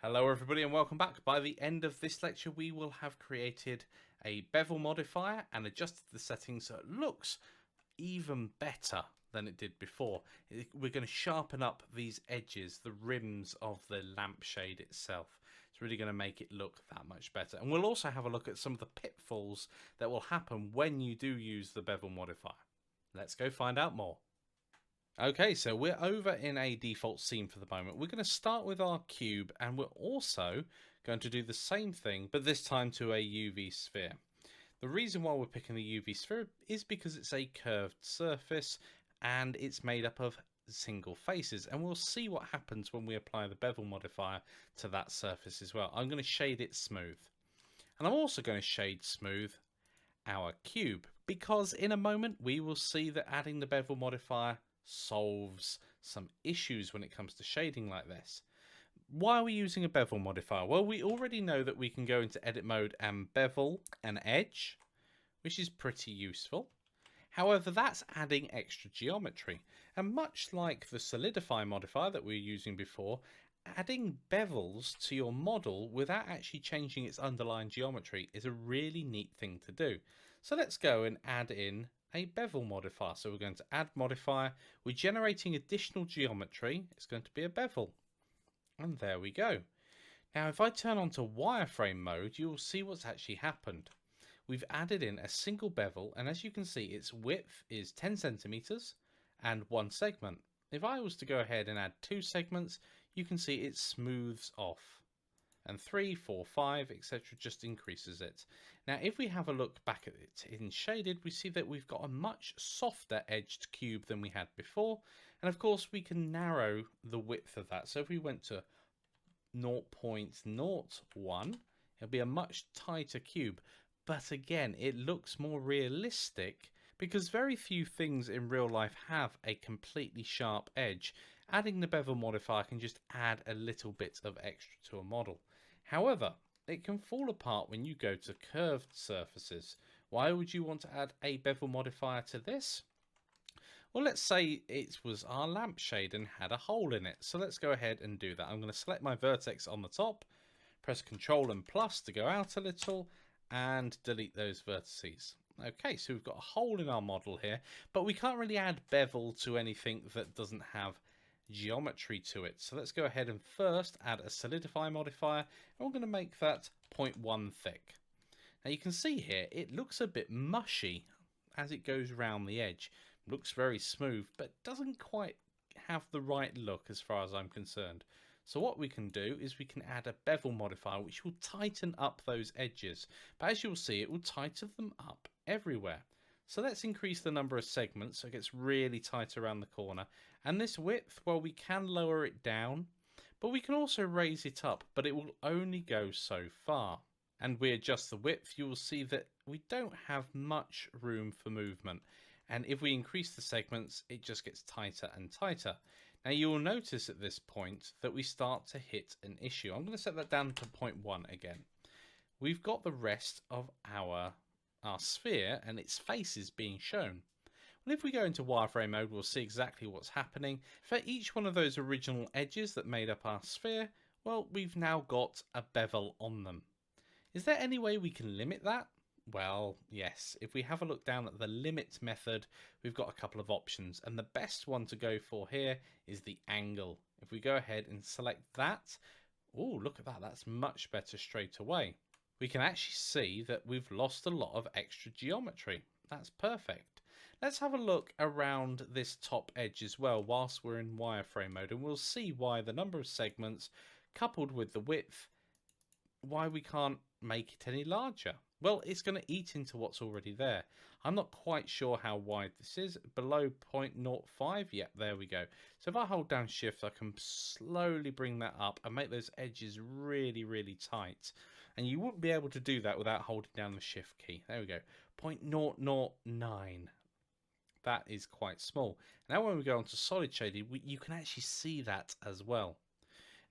Hello everybody and welcome back. By the end of this lecture we will have created a bevel modifier and adjusted the settings so it looks even better than it did before. We're going to sharpen up these edges, the rims of the lampshade itself. It's really going to make it look that much better. And we'll also have a look at some of the pitfalls that will happen when you do use the bevel modifier. Let's go find out more. Okay, so we're over in a default scene for the moment. We're going to start with our cube and we're also going to do the same thing, but this time to a UV sphere. The reason why we're picking the UV sphere is because it's a curved surface and it's made up of single faces, and we'll see what happens when we apply the bevel modifier to that surface as well. I'm going to shade it smooth, and I'm also going to shade smooth our cube because in a moment we will see that adding the bevel modifier solves some issues when it comes to shading like this. Why are we using a bevel modifier? Well, we already know that we can go into edit mode and bevel an edge, which is pretty useful. However, that's adding extra geometry, and much like the Solidify modifier that we were using before, adding bevels to your model without actually changing its underlying geometry is a really neat thing to do. So let's go and add in a bevel modifier. So we're going to add modifier, we're generating additional geometry, it's going to be a bevel, and there we go. Now if I turn on to wireframe mode, you'll see what's actually happened. We've added in a single bevel, and as you can see its width is 10 centimeters and one segment. If I was to go ahead and add 2 segments, you can see it smooths off. And 3, 4, 5, etc. just increases it. Now if we have a look back at it in shaded, we see that we've got a much softer edged cube than we had before, and of course we can narrow the width of that. So if we went to 0.01, it'll be a much tighter cube, but again it looks more realistic because very few things in real life have a completely sharp edge. Adding the bevel modifier can just add a little bit of extra to a model. However, it can fall apart when you go to curved surfaces. Why would you want to add a bevel modifier to this? Well, let's say it was our lampshade and had a hole in it. So let's go ahead and do that. I'm going to select my vertex on the top, press Ctrl and plus to go out a little, and delete those vertices. Okay, so we've got a hole in our model here, but we can't really add bevel to anything that doesn't have geometry to it. So let's go ahead and first add a Solidify modifier, and we're going to make that 0.1 thick. Now you can see here it looks a bit mushy as it goes around the edge. It looks very smooth, but doesn't quite have the right look as far as I'm concerned. So what we can do is we can add a bevel modifier which will tighten up those edges, but as you'll see it will tighten them up everywhere. So let's increase the number of segments so it gets really tight around the corner. And this width, well, we can lower it down, but we can also raise it up, but it will only go so far. And we adjust the width, you will see that we don't have much room for movement. And if we increase the segments, it just gets tighter and tighter. Now you will notice at this point that we start to hit an issue. I'm going to set that down to 0.1 again. We've got the rest of our sphere and its faces being shown. Well, if we go into wireframe mode, we'll see exactly what's happening. For each one of those original edges that made up our sphere, well, we've now got a bevel on them. Is there any way we can limit that? Well, yes. If we have a look down at the limit method, we've got a couple of options, and the best one to go for here is the angle. If we go ahead and select that, oh, look at that, that's much better straight away. We can actually see that we've lost a lot of extra geometry. That's perfect. Let's have a look around this top edge as well whilst we're in wireframe mode, and we'll see why the number of segments coupled with the width, why we can't make it any larger. Well, it's going to eat into what's already there. I'm not quite sure how wide this is. Below 0.05, yep, there we go. So if I hold down shift, I can slowly bring that up and make those edges really, really tight. And you wouldn't be able to do that without holding down the shift key. There we go, 0.009. That is quite small. Now when we go on to solid shading, you can actually see that as well.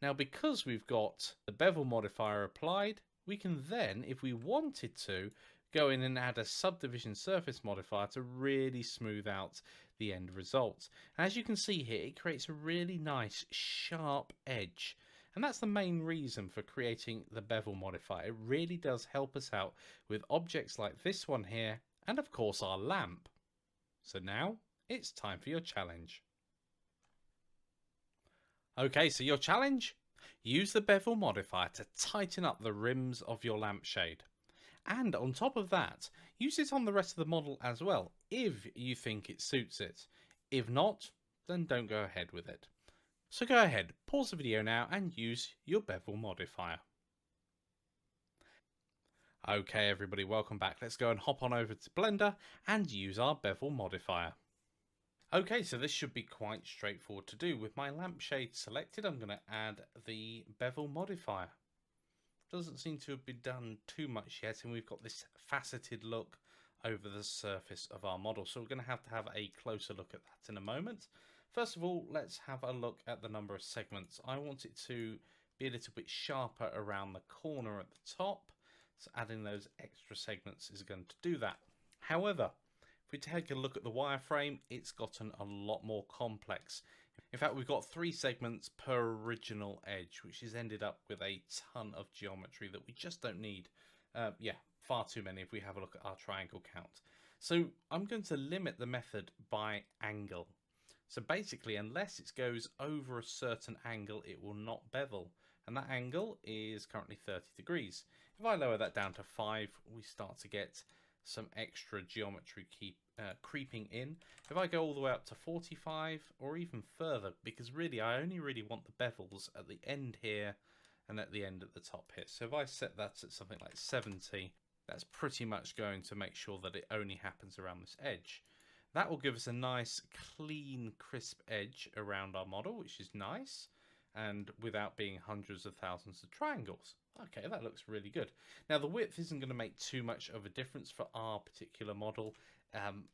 Now because we've got the bevel modifier applied, we can then, if we wanted to, go in and add a subdivision surface modifier to really smooth out the end result. As you can see here, it creates a really nice sharp edge. And that's the main reason for creating the bevel modifier. It really does help us out with objects like this one here, and of course our lamp. So now it's time for your challenge. Okay, so your challenge? Use the bevel modifier to tighten up the rims of your lampshade. And on top of that, use it on the rest of the model as well, if you think it suits it. If not, then don't go ahead with it. So go ahead, pause the video now and use your bevel modifier. Okay everybody, welcome back. Let's go and hop on over to Blender and use our bevel modifier. Okay, so this should be quite straightforward to do. With my lampshade selected, I'm going to add the bevel modifier. Doesn't seem to have been done too much yet, and we've got this faceted look over the surface of our model. So we're going to have a closer look at that in a moment. First of all, let's have a look at the number of segments. I want it to be a little bit sharper around the corner at the top. So adding those extra segments is going to do that. However, if we take a look at the wireframe, it's gotten a lot more complex. In fact, we've got 3 segments per original edge, which has ended up with a ton of geometry that we just don't need. Yeah, far too many if we have a look at our triangle count. So I'm going to limit the method by angle. So basically, unless it goes over a certain angle, it will not bevel. And that angle is currently 30 degrees. If I lower that down to 5, we start to get some extra geometry creeping in. If I go all the way up to 45 or even further, because really I only really want the bevels at the end here and at the end at the top here. So if I set that at something like 70, that's pretty much going to make sure that it only happens around this edge. That will give us a nice clean crisp edge around our model, which is nice, and without being hundreds of thousands of triangles. Okay, that looks really good. Now the width isn't going to make too much of a difference for our particular model.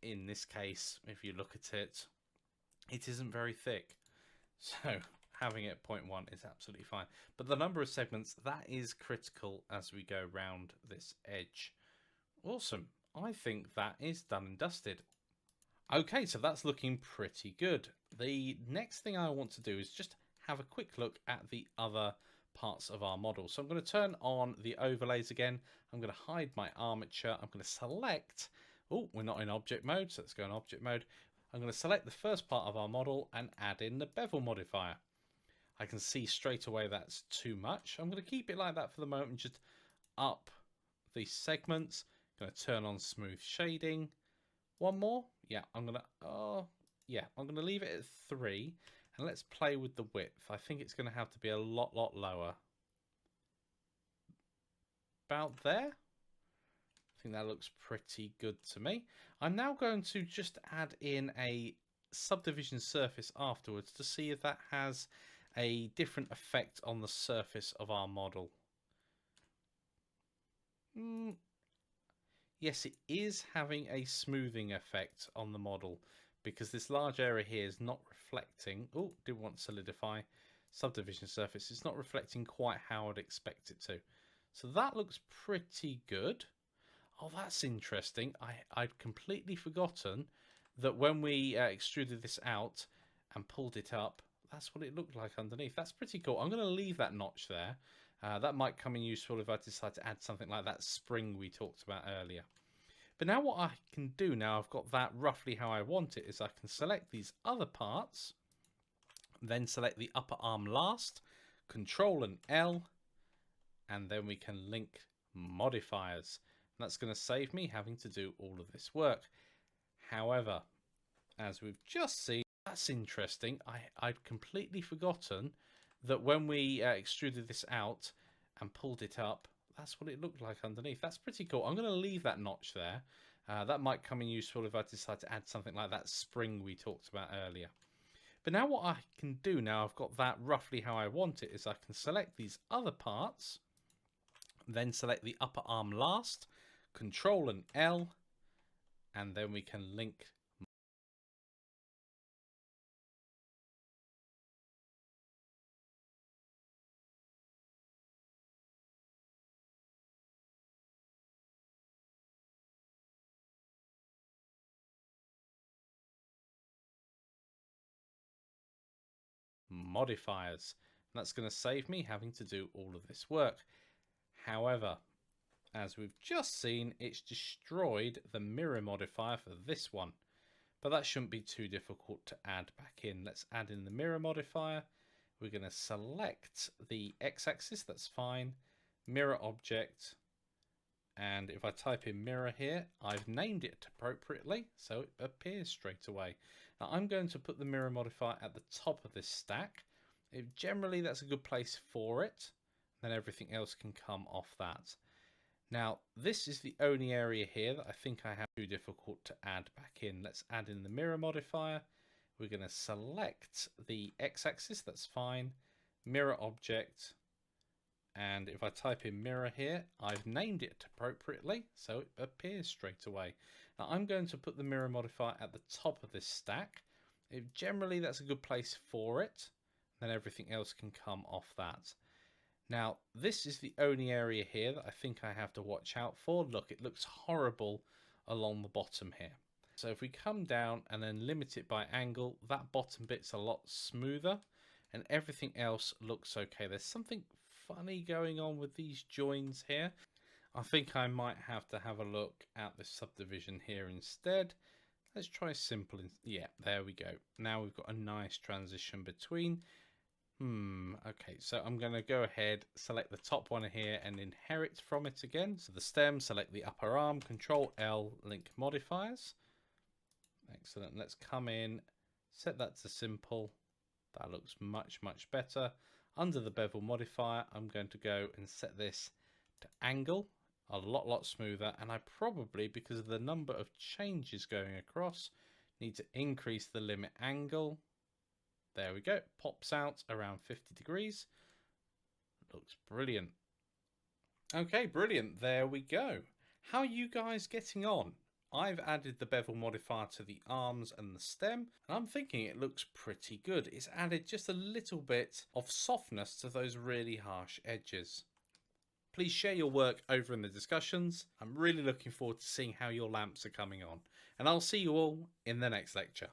In this case, if you look at it, it isn't very thick. So having it 0.1 is absolutely fine. But the number of segments, that is critical as we go round this edge. Awesome. I think that is done and dusted. Okay, so that's looking pretty good. The next thing I want to do is just have a quick look at the other parts of our model. So I'm going to turn on the overlays again. I'm going to hide my armature. I'm going to select, oh, we're not in object mode, so let's go in object mode. I'm going to select the first part of our model and add in the bevel modifier. I can see straight away that's too much. I'm going to keep it like that for the moment and just up the segments. I'm going to turn on smooth shading. One more. Yeah, I'm going to leave it at 3. And let's play with the width. I think it's going to have to be a lot lower. About there. I think that looks pretty good to me. I'm now going to just add in a subdivision surface afterwards to see if that has a different effect on the surface of our model. Yes, it is having a smoothing effect on the model, because this large area here is not reflecting. Oh, didn't want solidify subdivision surface. It's not reflecting quite how I'd expect it to. So that looks pretty good. Oh, that's interesting. I'd completely forgotten that when we extruded this out and pulled it up, that's what it looked like underneath. That's pretty cool. I'm going to leave that notch there. That might come in useful if I decide to add something like that spring we talked about earlier. But now what I can do, now I've got that roughly how I want it, is I can select these other parts, then select the upper arm last, Control and L, and then we can link modifiers. And that's going to save me having to do all of this work. However, as we've just seen, that's interesting. I'd completely forgotten that when we extruded this out and pulled it up, that's what it looked like underneath. That's pretty cool. I'm going to leave that notch there. That might come in useful if I decide to add something like that spring we talked about earlier. But now what I can do, now I've got that roughly how I want it, is I can select these other parts, then select the upper arm last, Control and L, and then we can link modifiers. That's going to save me having to do all of this work. However, as we've just seen, it's destroyed the mirror modifier for this one. But that shouldn't be too difficult to add back in. Let's add in the mirror modifier. We're going to select the x-axis, that's fine. Mirror object. And if I type in mirror here, I've named it appropriately, so it appears straight away. Now I'm going to put the mirror modifier at the top of this stack. Generally, that's a good place for it. Then everything else can come off that. Now, this is the only area here that I think I have too difficult to add back in. Let's add in the mirror modifier. We're going to select the x-axis, that's fine. Mirror object. And if I type in mirror here, I've named it appropriately, so it appears straight away. Now I'm going to put the mirror modifier at the top of this stack. Generally, that's a good place for it. Then everything else can come off that. Now, this is the only area here that I think I have to watch out for. Look, it looks horrible along the bottom here. So if we come down and then limit it by angle, that bottom bit's a lot smoother and everything else looks okay. There's something funny going on with these joins here. I think I might have to have a look at the subdivision here instead. Let's try simple. Yeah, there we go. Now we've got a nice transition between. Okay, so I'm going to go ahead, select the top one here and inherit from it again. So the stem, select the upper arm, Control L, link modifiers. Excellent. Let's come in, set that to simple. That looks much, much better. Under the bevel modifier, I'm going to go and set this to angle, a lot smoother. And I probably, because of the number of changes going across, need to increase the limit angle. There we go. Pops out around 50 degrees. Looks brilliant. Okay, brilliant. There we go. How are you guys getting on? I've added the bevel modifier to the arms and the stem, and I'm thinking it looks pretty good. It's added just a little bit of softness to those really harsh edges. Please share your work over in the discussions. I'm really looking forward to seeing how your lamps are coming on, and I'll see you all in the next lecture.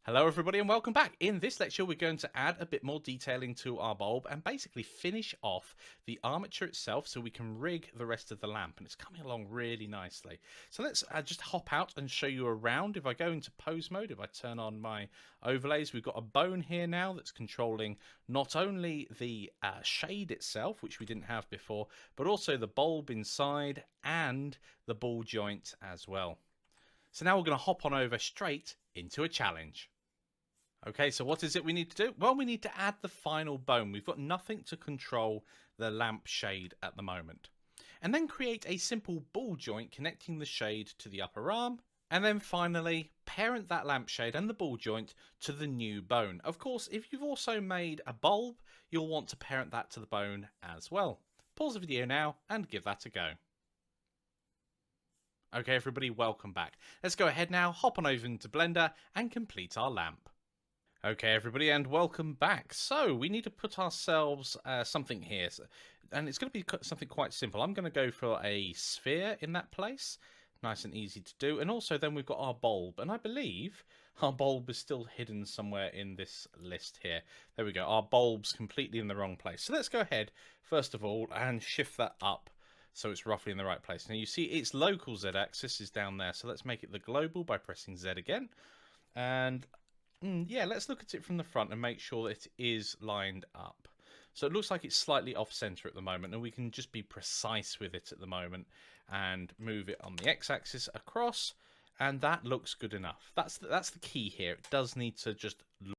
Hello everybody and welcome back. In this lecture we're going to add a bit more detailing to our bulb and basically finish off the armature itself so we can rig the rest of the lamp, and it's coming along really nicely. So let's just hop out and show you around. If I go into pose mode, if I turn on my overlays, we've got a bone here now that's controlling not only the shade itself, which we didn't have before, but also the bulb inside and the ball joint as well. So now we're going to hop on over straight into a challenge. Okay, so what is it we need to do? Well, we need to add the final bone. We've got nothing to control the lamp shade at the moment. And then create a simple ball joint connecting the shade to the upper arm. And then finally, parent that lampshade and the ball joint to the new bone. Of course, if you've also made a bulb, you'll want to parent that to the bone as well. Pause the video now and give that a go. Okay, everybody, welcome back. Let's go ahead now, hop on over into Blender and complete our lamp. Okay, everybody, and welcome back. So we need to put ourselves something here, and it's going to be something quite simple. I'm going to go for a sphere in that place, nice and easy to do. And also then we've got our bulb, and I believe our bulb is still hidden somewhere in this list here. There we go, our bulb's completely in the wrong place. So let's go ahead, first of all, and shift that up so it's roughly in the right place. Now you see its local Z-axis is down there, so let's make it the global by pressing Z again. And yeah, let's look at it from the front and make sure that it is lined up. So it looks like it's slightly off center at the moment, and we can just be precise with it at the moment and move it on the x-axis across, and that looks good enough. That's the key here. It does need to just look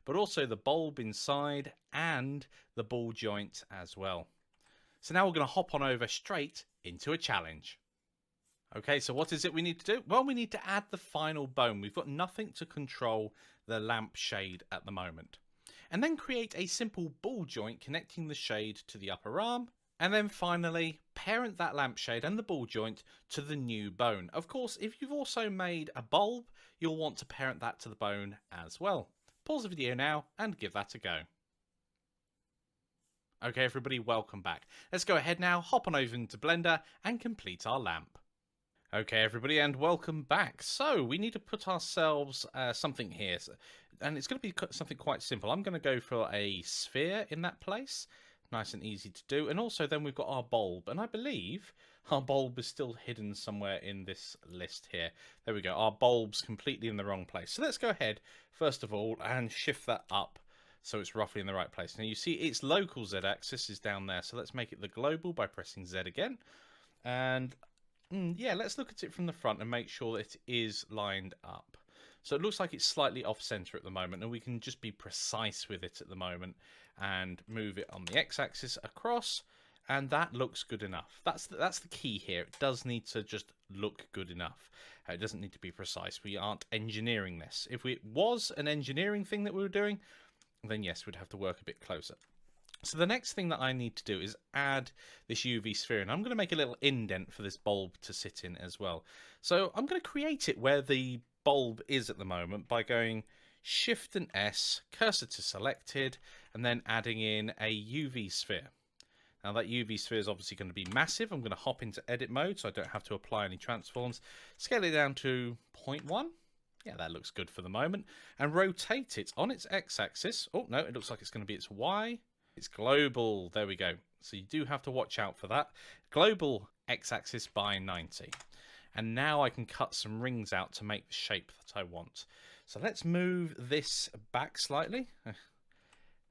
but also the bulb inside and the ball joint as well. So now we're going to hop on over straight into a challenge. Okay, so what is it we need to do? Well, we need to add the final bone. We've got nothing to control the lamp shade at the moment. And then create a simple ball joint connecting the shade to the upper arm. And then finally, parent that lampshade and the ball joint to the new bone. Of course, if you've also made a bulb, you'll want to parent that to the bone as well. Pause the video now and give that a go. Okay, everybody, welcome back. Let's go ahead now, hop on over into Blender and complete our lamp. Okay, everybody, and welcome back. So we need to put ourselves something here, and it's going to be something quite simple. I'm going to go for a sphere in that place. Nice and easy to do. And also then we've got our bulb, and I believe our bulb is still hidden somewhere in this list here. There we go. Our bulb's completely in the wrong place. So let's go ahead first of all and shift that up so it's roughly in the right place. Now you see its local z-axis is down there, so let's make it the global by pressing Z again. And yeah, let's look at it from the front and make sure that it is lined up. So it looks like it's slightly off center at the moment, and we can just be precise with it at the moment and move it on the x-axis across, and that looks good enough. That's the key here. It does need to just look good enough. It doesn't need to be precise. We aren't engineering this. If it was an engineering thing that we were doing, then yes, we'd have to work a bit closer. So the next thing that I need to do is add this UV sphere, and I'm going to make a little indent for this bulb to sit in as well. So I'm going to create it where the bulb is at the moment by going Shift and S, cursor to selected, and then adding in a UV sphere. Now that UV sphere is obviously going to be massive. I'm going to hop into edit mode so I don't have to apply any transforms. Scale it down to 0.1. Yeah, that looks good for the moment. And rotate it on its x-axis. Oh, no, it looks like it's going to be its y. It's global. There we go. So you do have to watch out for that. Global x-axis by 90. And now I can cut some rings out to make the shape that I want. So let's move this back slightly.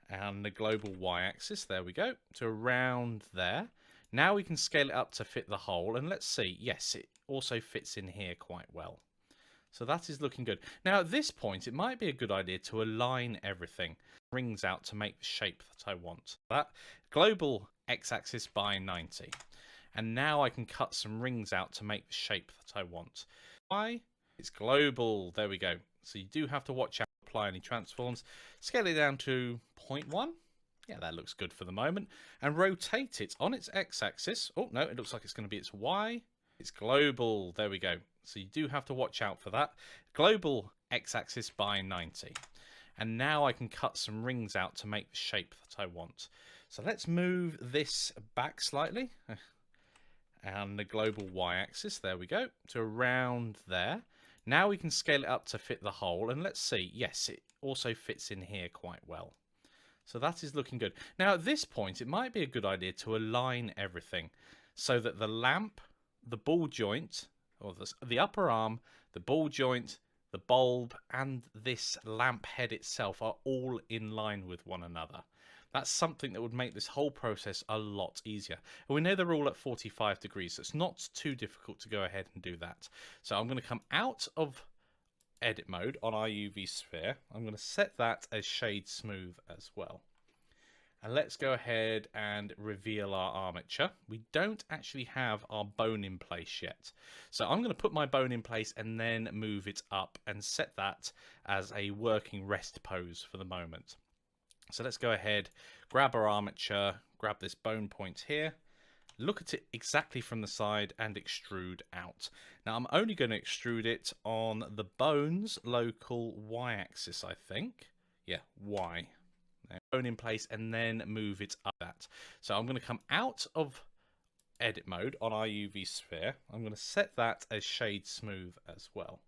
And the global y-axis, there we go, to around there. Now we can scale it up to fit the hole. And let's see. Yes, it also fits in here quite well. So that is looking good. Now at this point, it might be a good idea to align everything. Rings out to make the shape that I want. That global x-axis by 90. And now I can cut some rings out to make the shape that I want. Y, it's global. There we go. So you do have to watch out, apply any transforms. Scale it down to 0.1. Yeah, that looks good for the moment. And rotate it on its x-axis. Oh, no, it looks like it's going to be its y. It's global. There we go. So you do have to watch out for that. Global x-axis by 90. And now I can cut some rings out to make the shape that I want. So let's move this back slightly. And the global y-axis, there we go, to around there. Now we can scale it up to fit the hole. And let's see. Yes, it also fits in here quite well. So that is looking good. Now at this point, it might be a good idea to align everything so that the lamp, the ball joint, or the upper arm, the ball joint, the bulb, and this lamp head itself are all in line with one another. That's something that would make this whole process a lot easier. And we know they're all at 45 degrees, so it's not too difficult to go ahead and do that. So I'm going to come out of edit mode on our UV sphere. I'm going to set that as shade smooth as well. And let's go ahead and reveal our armature. We don't actually have our bone in place yet. So I'm going to put my bone in place and then move it up and set that as a working rest pose for the moment. So let's go ahead, grab our armature, grab this bone point here, look at it exactly from the side and extrude out. Now I'm only going to extrude it on the bone's local y-axis, I think. Yeah, Y. Bone in place and then move it up that. So I'm going to come out of edit mode on our UV sphere. I'm going to set that as shade smooth as well.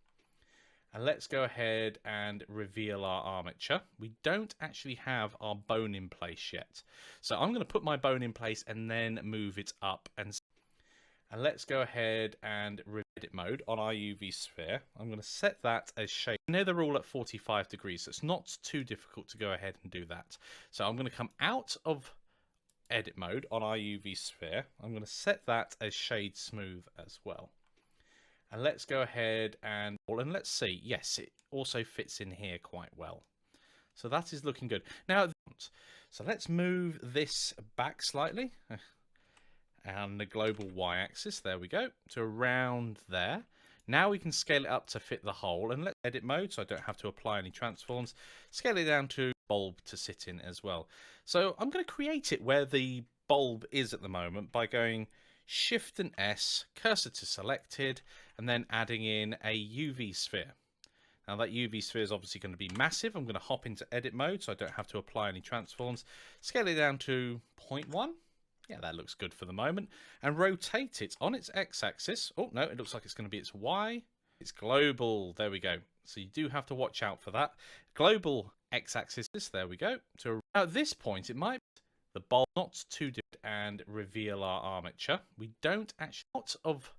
And let's go ahead and reveal our armature. We don't actually have our bone in place yet. So I'm going to put my bone in place and then move it up. And let's go ahead and edit mode on our UV sphere. I'm going to set that as shade. I know they're all at 45 degrees, so it's not too difficult to go ahead and do that. So I'm going to come out of edit mode on our UV sphere. I'm going to set that as shade smooth as well. And let's go ahead and let's see. Yes, it also fits in here quite well. So that is looking good. Now, so let's move this back slightly. And the global y-axis, there we go, to around there. Now we can scale it up to fit the hole, and let's edit mode so I don't have to apply any transforms. Scale it down to bulb to sit in as well. So I'm going to create it where the bulb is at the moment by going Shift and S, cursor to selected, and then adding in a UV sphere. Now that UV sphere is obviously going to be massive. I'm going to hop into edit mode so I don't have to apply any transforms. Scale it down to 0.1. Yeah, that looks good for the moment. And rotate it on its x-axis. Oh, no, it looks like it's going to be its y. It's global. There we go. So you do have to watch out for that. Global x-axis. There we go. So at this point, it might be the bulb not to do it and reveal our armature. We don't actually out of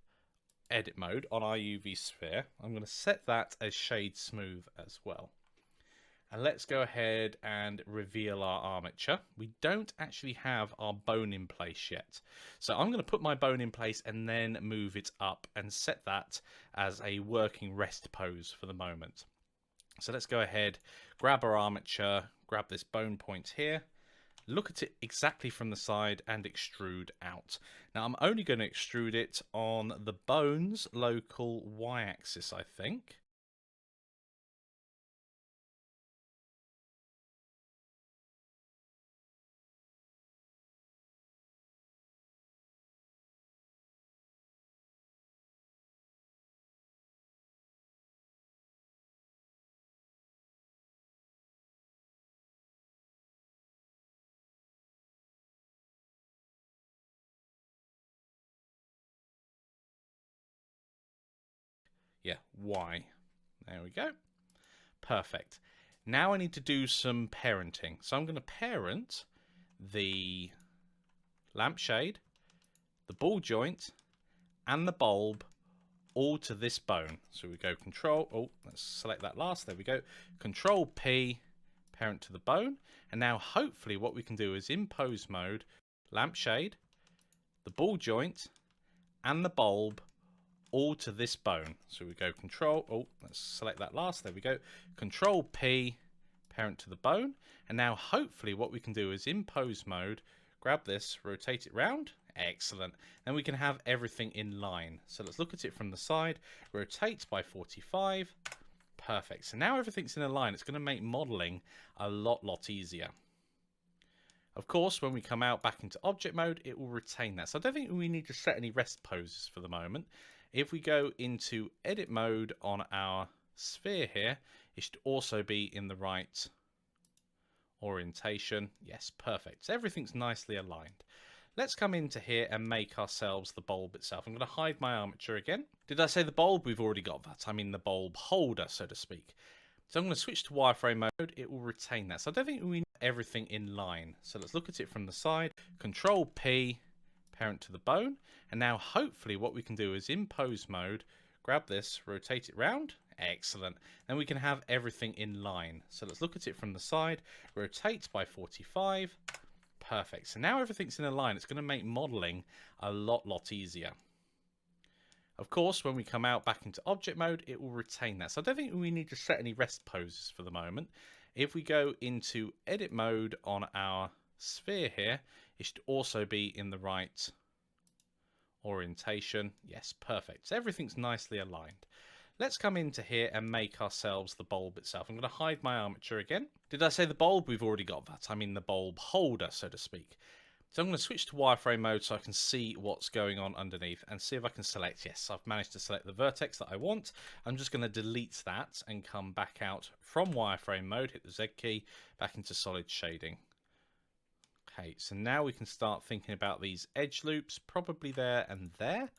edit mode on our UV sphere. I'm going to set that as shade smooth as well. And let's go ahead and reveal our armature. We don't actually have our bone in place yet. So I'm going to put my bone in place and then move it up and set that as a working rest pose for the moment. So let's go ahead, grab our armature, grab this bone point here, look at it exactly from the side and extrude out. Now I'm only going to extrude it on the bone's local y-axis, I think. Yeah, Y. There we go. Perfect. Now I need to do some parenting. So I'm going to parent the lampshade, the ball joint, and the bulb all to this bone. So we go Control, oh, let's select that last. There we go. Control P, parent to the bone. And now hopefully what we can do is in pose mode, lampshade, the ball joint, and the bulb all to this bone. So we go Control, oh, let's select that last. There we go. Control P, parent to the bone. And now hopefully what we can do is in pose mode, grab this, rotate it round. Excellent. Then we can have everything in line. So let's look at it from the side, rotate by 45. Perfect. So now everything's in a line. It's going to make modeling a lot easier. Of course, when we come out back into object mode, it will retain that. So I don't think we need to set any rest poses for the moment. If we go into edit mode on our sphere here, it should also be in the right orientation. Yes, perfect. So everything's nicely aligned. Let's come into here and make ourselves the bulb itself. I'm going to hide my armature again. Did I say the bulb? We've already got that. I mean the bulb holder, so to speak. So I'm going to switch to wireframe mode. It will retain that. So I don't think we need everything in line. So let's look at it from the side. Control P, parent to the bone. And now hopefully what we can do is in pose mode, grab this, rotate it round. Excellent. Then we can have everything in line. So let's look at it from the side, rotate by 45. Perfect. So now everything's in a line. It's going to make modeling a lot easier. Of course, when we come out back into object mode, it will retain that. So I don't think we need to set any rest poses for the moment. If we go into edit mode on our sphere here, it should also be in the right orientation. Yes, perfect. So everything's nicely aligned. Let's come into here and make ourselves the bulb itself. I'm going to hide my armature again. Did I say the bulb? We've already got that. I mean the bulb holder, so to speak. So I'm going to switch to wireframe mode so I can see what's going on underneath and see if I can select. Yes, I've managed to select the vertex that I want. I'm just going to delete that and come back out from wireframe mode, hit the Z key, back into solid shading. Okay, so now we can start thinking about these edge loops, probably there and there.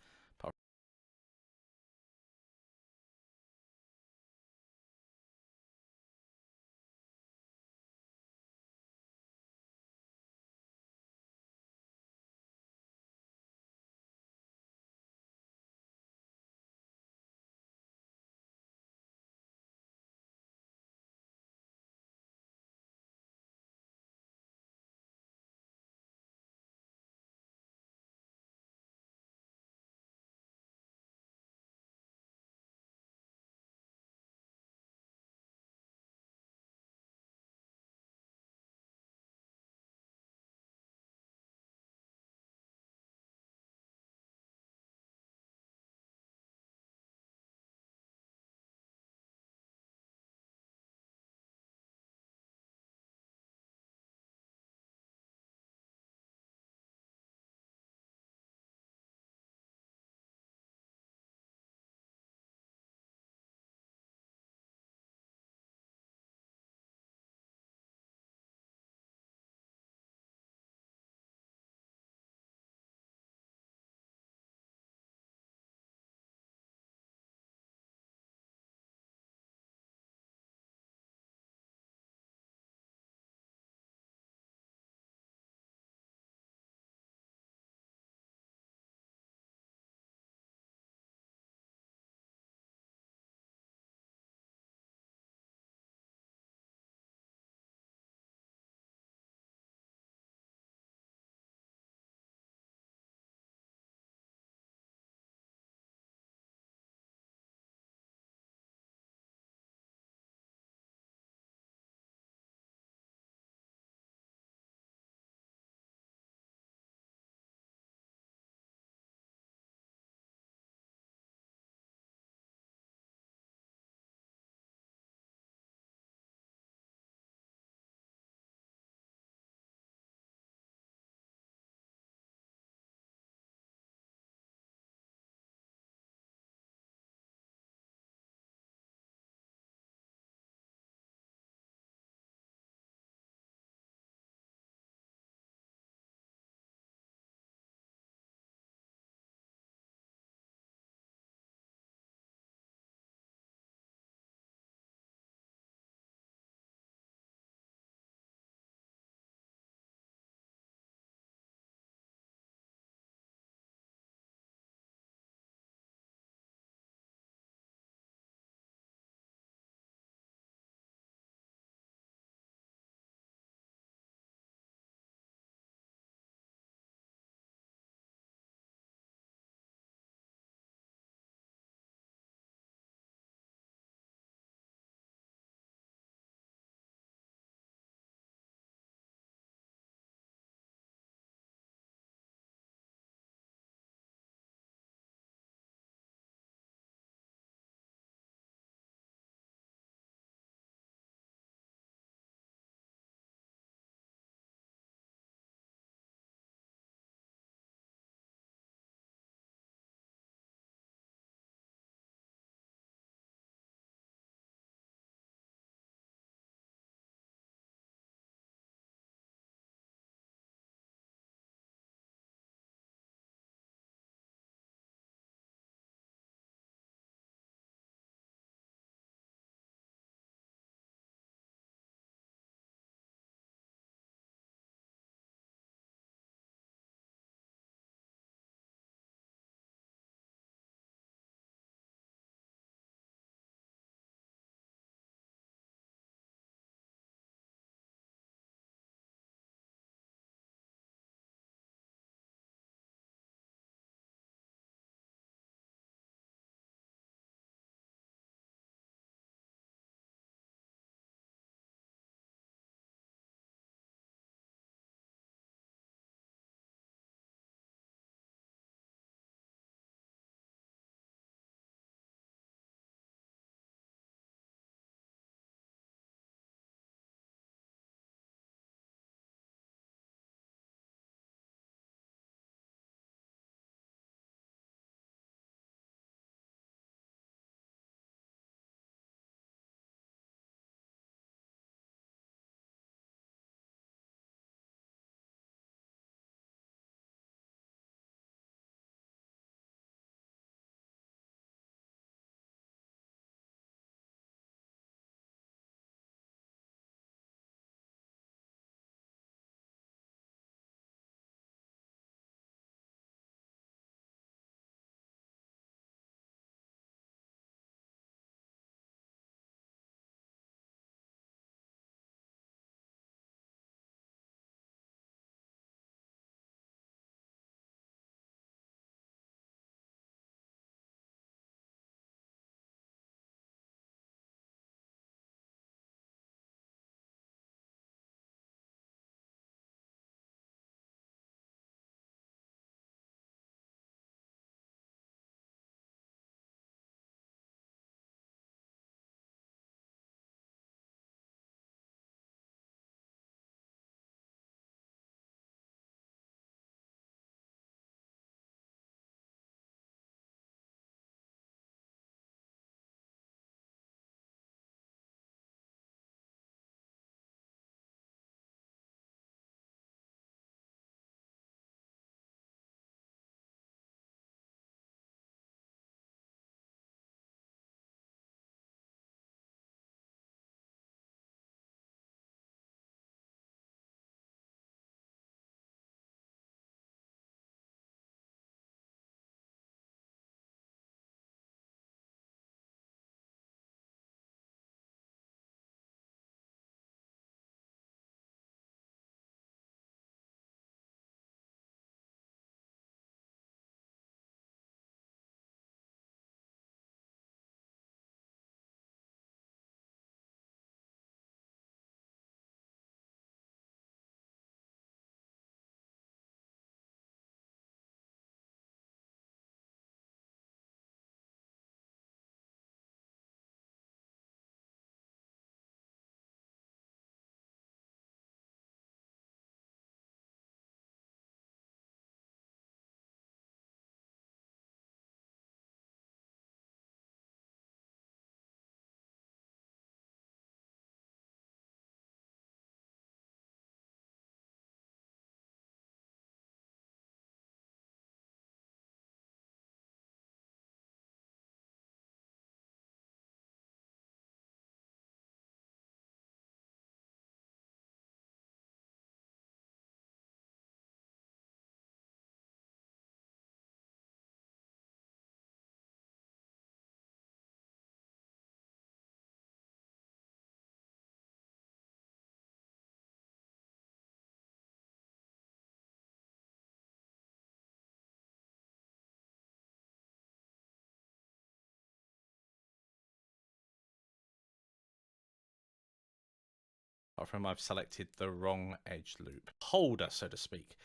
from I've selected the wrong edge loop holder, so to speak.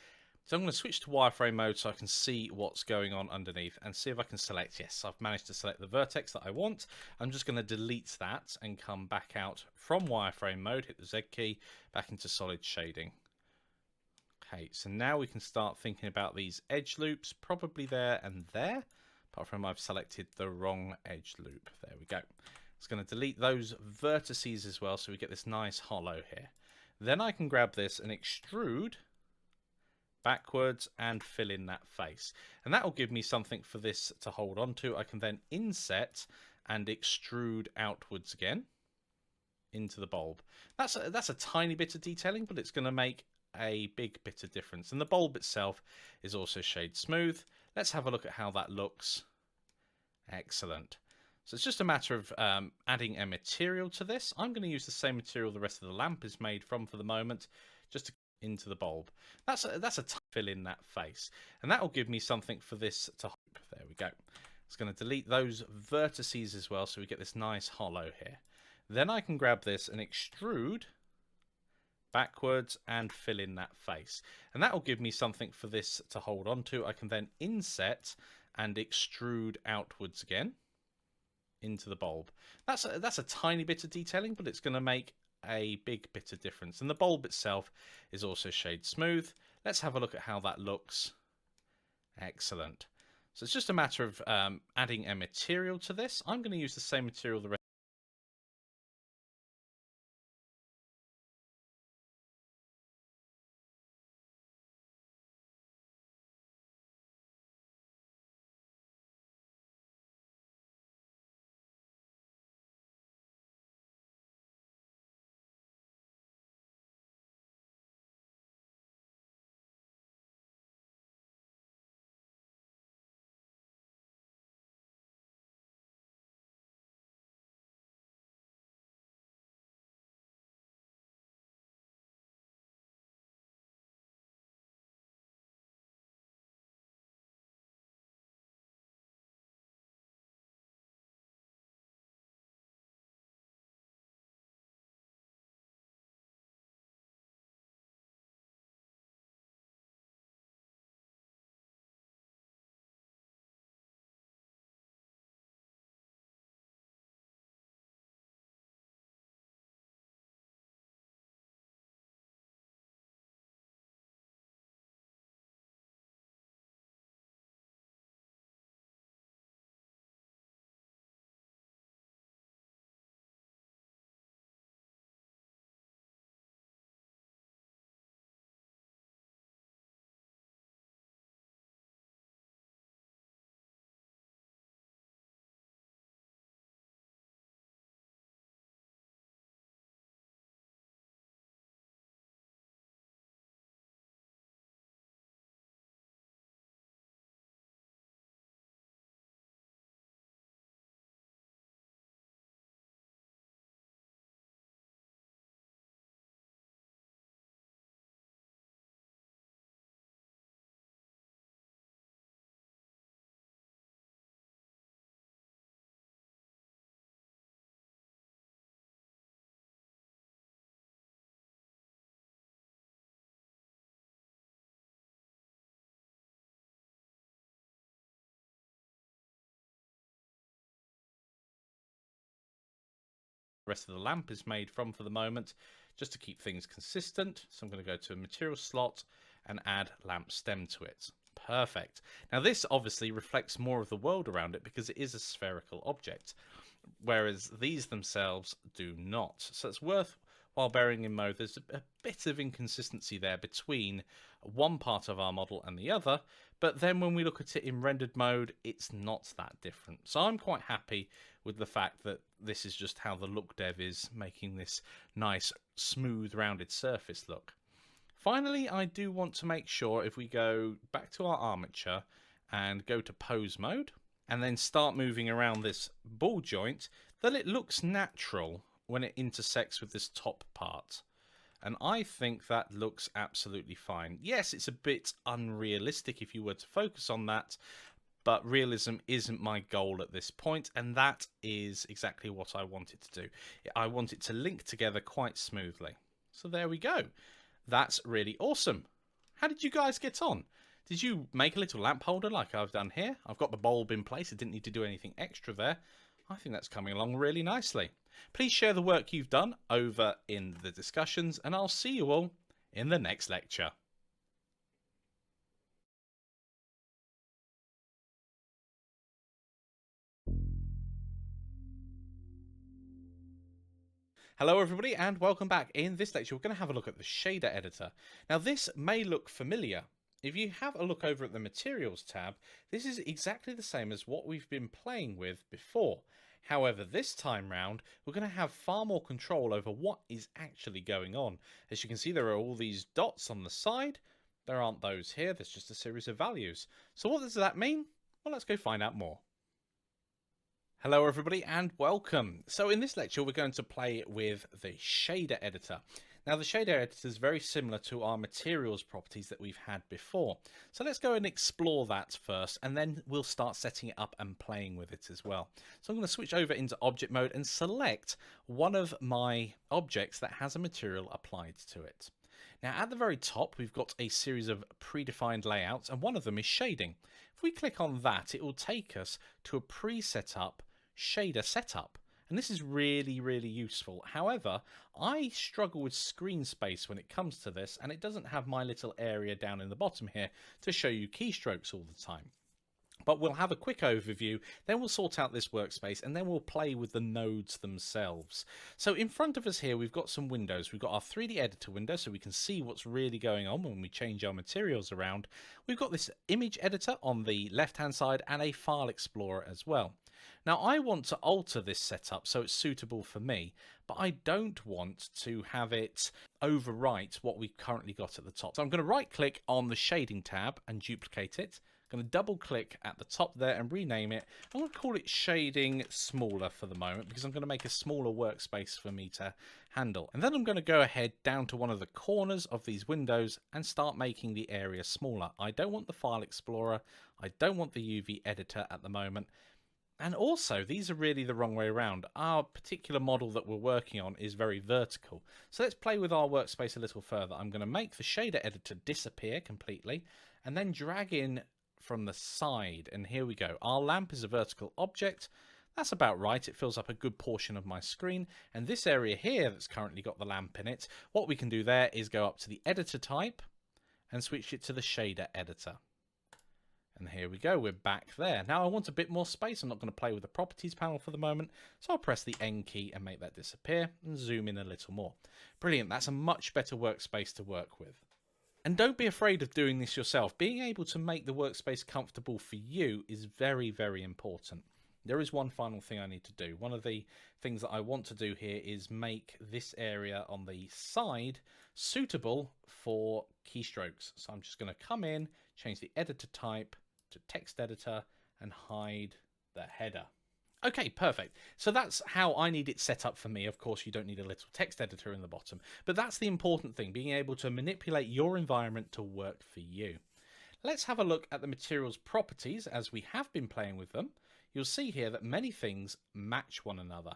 So I'm going to switch to wireframe mode so I can see what's going on underneath and see if I can select, yes, I've managed to select the vertex that I want. I'm just going to delete that and come back out from wireframe mode, hit the Z key, back into solid shading. Okay, so now we can start thinking about these edge loops, probably there and there, apart from I've selected the wrong edge loop. There we go. It's going to delete those vertices as well, so we get this nice hollow here. Then I can grab this and extrude backwards and fill in that face. And that will give me something for this to hold on to. I can then inset and extrude outwards again into the bulb. That's a tiny bit of detailing, but it's going to make a big bit of difference. And the bulb itself is also shade smooth. Let's have a look at how that looks. Excellent. So it's just a matter of adding a material to this. I'm going to use the same material the rest of the lamp is made from for the moment, just to into the bulb. That's a fill in that face, and that will give me something for this to. There we go. It's going to delete those vertices as well, so we get this nice hollow here. Then I can grab this and extrude backwards and fill in that face, and that will give me something for this to hold on to. I can then inset and extrude outwards again into the bulb. That's a tiny bit of detailing, but it's going to make a big bit of difference. And the bulb itself is also shade smooth. Let's have a look at how that looks. Excellent. So it's just a matter of adding a material to this. I'm going to use the same material the rest. Rest of the lamp is made from for the moment, just to keep things consistent. So I'm going to go to a material slot and add lamp stem to it. Perfect. Now this obviously reflects more of the world around it because it is a spherical object, whereas these themselves do not. So it's worthwhile bearing in mind there's a bit of inconsistency there between one part of our model and the other, but then when we look at it in rendered mode, it's not that different. So I'm quite happy with the fact that this is just how the look dev is making this nice, smooth, rounded surface look. Finally, I do want to make sure if we go back to our armature and go to pose mode and then start moving around this ball joint, that it looks natural when it intersects with this top part. And I think that looks absolutely fine. Yes, it's a bit unrealistic if you were to focus on that, but realism isn't my goal at this point, and that is exactly what I want it to do. I want it to link together quite smoothly. So there we go. That's really awesome. How did you guys get on? Did you make a little lamp holder like I've done here? I've got the bulb in place. I didn't need to do anything extra there. I think that's coming along really nicely. Please share the work you've done over in the discussions, and I'll see you all in the next lecture. Hello everybody and welcome back. In this lecture we're going to have a look at the shader editor. Now this may look familiar. If you have a look over at the materials tab, this is exactly the same as what we've been playing with before. However, this time round we're going to have far more control over what is actually going on. As you can see, there are all these dots on the side. There aren't those here, there's just a series of values. So what does that mean? Well, let's go find out more. Hello everybody and welcome. So in this lecture we're going to play with the shader editor. Now the shader editor is very similar to our materials properties that we've had before. So let's go and explore that first, and then we'll start setting it up and playing with it as well. So I'm going to switch over into object mode and select one of my objects that has a material applied to it. Now at the very top we've got a series of predefined layouts, and one of them is shading. If we click on that, it will take us to a pre-set up shader setup, and this is really useful. However, I struggle with screen space when it comes to this, and it doesn't have my little area down in the bottom here to show you keystrokes all the time. But we'll have a quick overview, then we'll sort out this workspace, and then we'll play with the nodes themselves. So in front of us here we've got some windows. We've got our 3D editor window so we can see what's really going on when we change our materials around. We've got this image editor on the left hand side and a file explorer as well. Now I want to alter this setup so it's suitable for me, but I don't want to have it overwrite what we've currently got at the top. So I'm going to right click on the shading tab and duplicate it. I'm going to double click at the top there and rename it. I'm going to call it shading smaller for the moment because I'm going to make a smaller workspace for me to handle. And then I'm going to go ahead down to one of the corners of these windows and start making the area smaller. I don't want the file explorer. I don't want the UV editor at the moment. And also, these are really the wrong way around. Our particular model that we're working on is very vertical. So let's play with our workspace a little further. I'm going to make the shader editor disappear completely and then drag in from the side. And here we go. Our lamp is a vertical object. That's about right. It fills up a good portion of my screen. And this area here that's currently got the lamp in it, what we can do there is go up to the editor type and switch it to the shader editor. And here we go, we're back there. Now I want a bit more space. I'm not going to play with the properties panel for the moment, so I'll press the N key and make that disappear and zoom in a little more. Brilliant, that's a much better workspace to work with. And don't be afraid of doing this yourself. Being able to make the workspace comfortable for you is very important. There is one final thing I need to do. One of the things that I want to do here is make this area on the side suitable for keystrokes. So I'm just going to come in, change the editor type to text editor and hide the header. Okay, perfect. So that's how I need it set up for me. Of course, you don't need a little text editor in the bottom, but that's the important thing, being able to manipulate your environment to work for you. Let's have a look at the materials properties as we have been playing with them. You'll see here that many things match one another.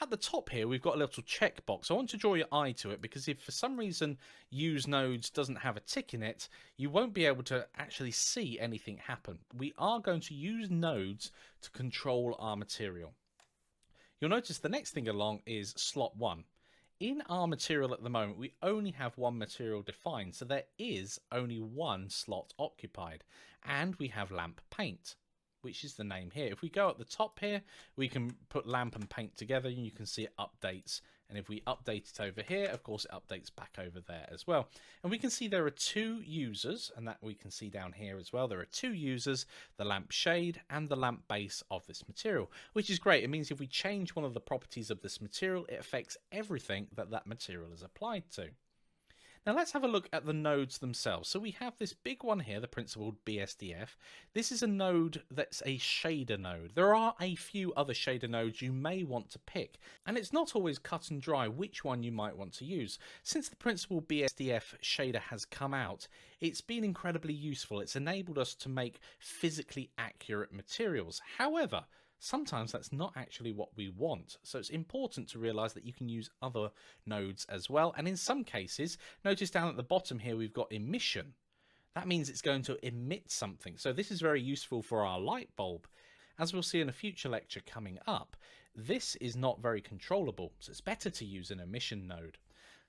At the top here, we've got a little checkbox. I want to draw your eye to it because if for some reason use nodes doesn't have a tick in it, you won't be able to actually see anything happen. We are going to use nodes to control our material. You'll notice the next thing along is slot 1. In our material at the moment, we only have one material defined, so there is only one slot occupied, and we have lamp paint, which is the name here. If we go at the top here, we can put lamp and paint together and you can see it updates. And if we update it over here, of course, it updates back over there as well. And we can see there are 2 users, and that we can see down here as well. There are 2 users, the lamp shade and the lamp base of this material, which is great. It means if we change one of the properties of this material, it affects everything that that material is applied to. Now let's have a look at the nodes themselves. So we have this big one here, the principled BSDF. This is a node that's a shader node. There are a few other shader nodes you may want to pick, and it's not always cut and dry which one you might want to use. Since the principled BSDF shader has come out, it's been incredibly useful. It's enabled us to make physically accurate materials. However, sometimes that's not actually what we want. So it's important to realize that you can use other nodes as well. And in some cases, notice down at the bottom here, we've got emission. That means it's going to emit something. So this is very useful for our light bulb. As we'll see in a future lecture coming up, this is not very controllable, so it's better to use an emission node.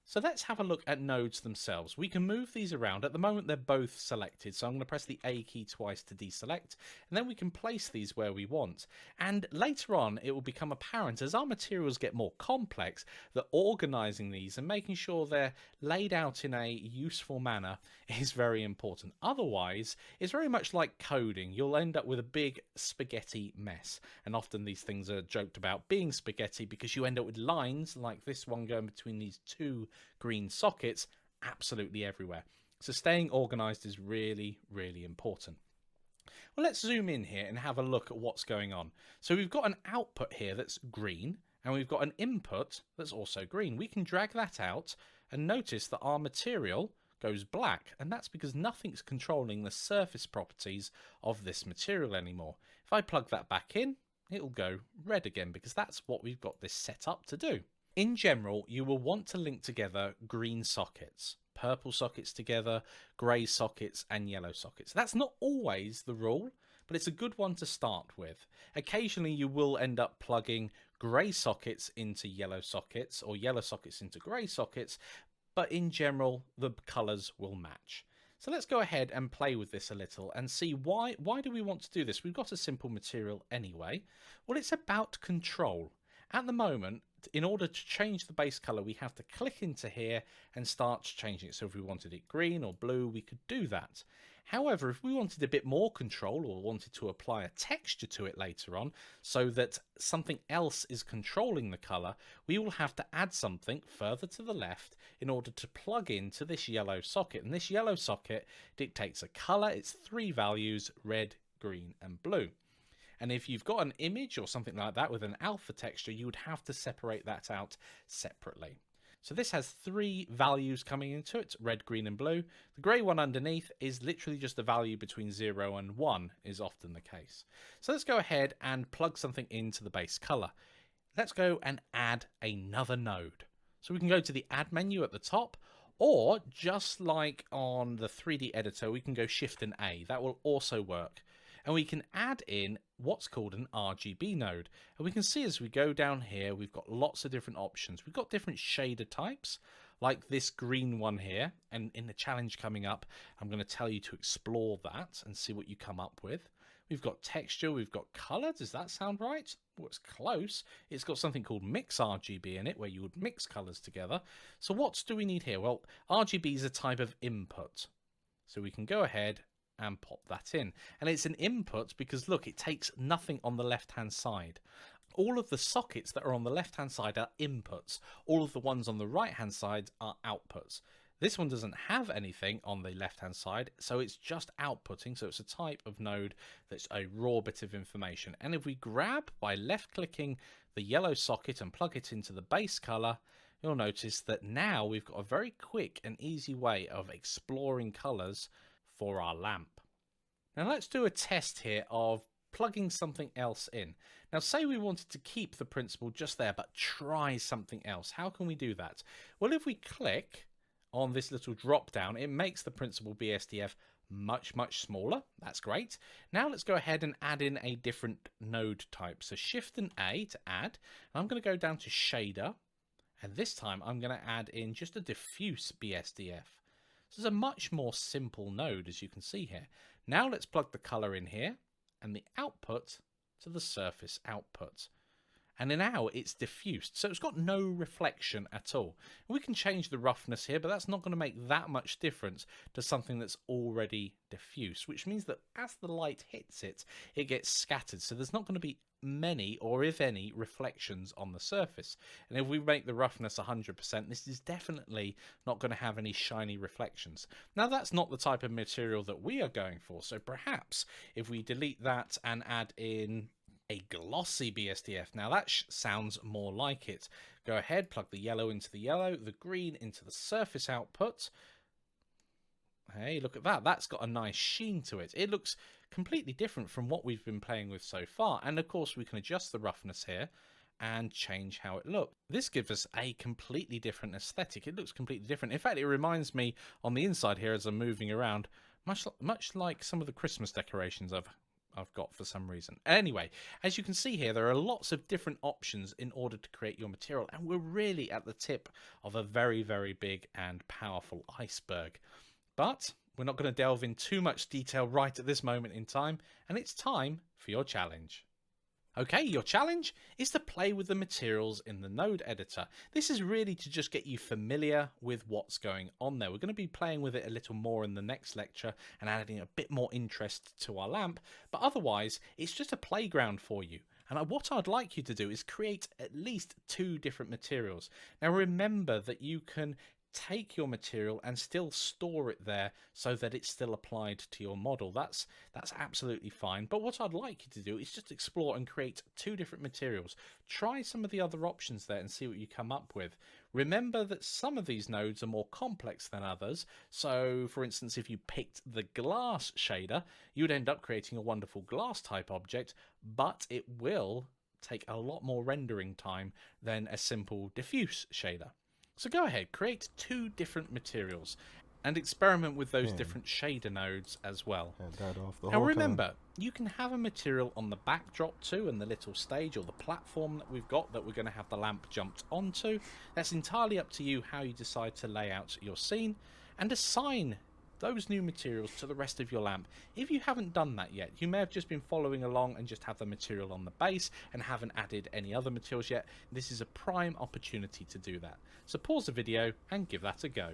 So let's have a look at nodes themselves. We can move these around. At the moment, they're both selected. So I'm going to press the A key twice to deselect, and then we can place these where we want. And later on, it will become apparent as our materials get more complex that organizing these and making sure they're laid out in a useful manner is very important. Otherwise, it's very much like coding. You'll end up with a big spaghetti mess. And often these things are joked about being spaghetti because you end up with lines like this one going between these two green sockets absolutely everywhere. So staying organized is really, really important. Well, let's zoom in here and have a look at what's going on. So we've got an output here that's green, and we've got an input that's also green. We can drag that out and notice that our material goes black, and that's because nothing's controlling the surface properties of this material anymore. If I plug that back in, it'll go red again because that's what we've got this set up to do. In general, you will want to link together green sockets, purple sockets together, grey sockets and yellow sockets. That's not always the rule, but it's a good one to start with. Occasionally you will end up plugging grey sockets into yellow sockets or yellow sockets into grey sockets, but in general the colours will match. So let's go ahead and play with this a little and see why do we want to do this? We've got a simple material anyway. Well, it's about control. At the moment, in order to change the base color, we have to click into here and start changing it. So if we wanted it green or blue, we could do that. However, if we wanted a bit more control or wanted to apply a texture to it later on so that something else is controlling the color, we will have to add something further to the left in order to plug into this yellow socket. And this yellow socket dictates a color. It's 3 values, red, green, and blue. And if you've got an image or something like that with an alpha texture, you would have to separate that out separately. So this has 3 values coming into it, red, green, and blue. The grey one underneath is literally just a value between 0 and 1 is often the case. So let's go ahead and plug something into the base color. Let's go and add another node. So we can go to the add menu at the top, or just like on the 3D editor, we can go Shift and A. That will also work. And we can add in what's called an RGB node. And we can see as we go down here, we've got lots of different options. We've got different shader types, like this green one here. And in the challenge coming up, I'm going to tell you to explore that and see what you come up with. We've got texture, we've got color. Does that sound right? Well, it's close. It's got something called mix RGB in it, where you would mix colors together. So what do we need here? Well, RGB is a type of input. So we can go ahead and pop that in, and it's an input because look, it takes nothing on the left hand side. All of the sockets that are on the left hand side are inputs, all of the ones on the right hand side are outputs. This one doesn't have anything on the left hand side, so it's just outputting. So it's a type of node that's a raw bit of information. And if we grab by left clicking the yellow socket and plug it into the base color, you'll notice that now we've got a very quick and easy way of exploring colors for our lamp. Now let's do a test here of plugging something else in. Now say we wanted to keep the principle just there but try something else. How can we do that? Well, if we click on this little drop down, it makes the principle BSDF much smaller. That's great. Now let's go ahead and add in a different node type. So Shift and A to add. And I'm going to go down to shader, and this time I'm going to add in just a diffuse BSDF. This is a much more simple node, as you can see here. Now let's plug the color in here and the output to the surface output. And now it's diffused, so it's got no reflection at all. We can change the roughness here, but that's not going to make that much difference to something that's already diffuse, which means that as the light hits it, it gets scattered. So there's not going to be many, or if any, reflections on the surface. And if we make the roughness 100%, this is definitely not going to have any shiny reflections. Now that's not the type of material that we are going for, so perhaps if we delete that and add in a glossy BSDF, now that sounds more like it. Go ahead, plug the yellow into the yellow, the green into the surface output. Hey, look at that. That's got a nice sheen to it. It looks completely different from what we've been playing with so far. And of course, we can adjust the roughness here and change how it looks. This gives us a completely different aesthetic. It looks completely different. In fact, it reminds me on the inside here as I'm moving around, much like some of the Christmas decorations I've got for some reason. Anyway, as you can see here, there are lots of different options in order to create your material, and we're really at the tip of a very, very big and powerful iceberg. But we're not going to delve in too much detail right at this moment in time, and it's time for your challenge. Okay, your challenge is to play with the materials in the node editor. This is really to just get you familiar with what's going on there. We're going to be playing with it a little more in the next lecture and adding a bit more interest to our lamp, but otherwise it's just a playground for you. And what I'd like you to do is create at least 2 different materials. Now remember that you can take your material and still store it there so that it's still applied to your model. That's absolutely fine. But what I'd like you to do is just explore and create 2 different materials. Try some of the other options there and see what you come up with. Remember that some of these nodes are more complex than others. So for instance, if you picked the glass shader, you'd end up creating a wonderful glass type object, but it will take a lot more rendering time than a simple diffuse shader. So go ahead, create 2 different materials and experiment with those different shader nodes as well. Now remember, you can have a material on the backdrop too, and the little stage or the platform that we've got that we're going to have the lamp jumped onto. That's entirely up to you how you decide to lay out your scene, and assign those new materials to the rest of your lamp. If you haven't done that yet, you may have just been following along and just have the material on the base and haven't added any other materials yet. This is a prime opportunity to do that. So pause the video and give that a go.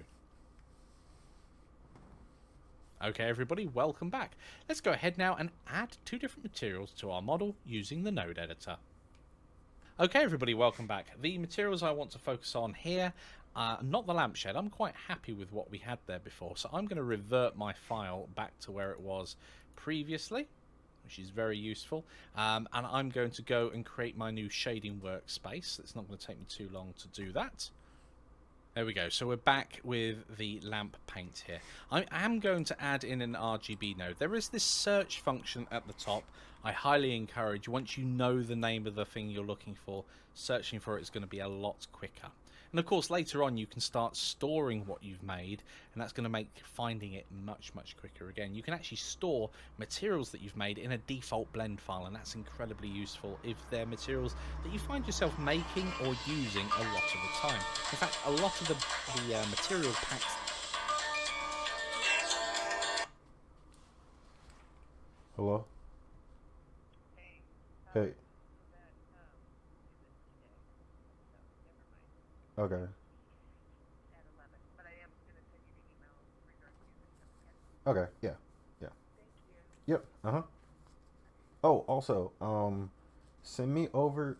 Okay everybody, welcome back. Let's go ahead now and add 2 different materials to our model using the node editor. Okay everybody, welcome back. The materials I want to focus on here, not the lampshade. I'm quite happy with what we had there before, so I'm going to revert my file back to where it was previously, which is very useful, and I'm going to go and create my new shading workspace. It's not going to take me too long to do that. There we go. So we're back with the lamp paint here. I am going to add in an RGB node. There is this search function at the top. I highly encourage, once you know the name of the thing you're looking for, searching for it is going to be a lot quicker. And of course later on you can start storing what you've made, and that's going to make finding it much quicker. Again, you can actually store materials that you've made in a default blend file, and that's incredibly useful if they're materials that you find yourself making or using a lot of the time. In fact, a lot of the material packs. Hello? Hey. Okay. Okay, yeah. Yeah. Yep, uh-huh. Oh, also, send me over.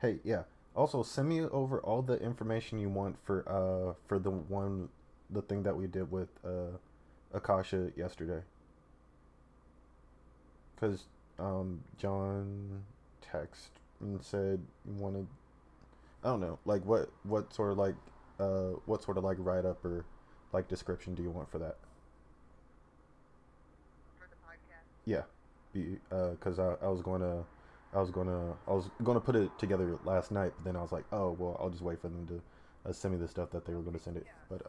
Hey, yeah. Also, send me over all the information you want for the thing that we did with Akasha yesterday. Cause John text and said you wanted, I don't know, like what sort of like write up or like description do you want for that? Yeah, cause I was gonna put it together last night, but then I was like, oh well, I'll just wait for them to send me the stuff that they were gonna send it. But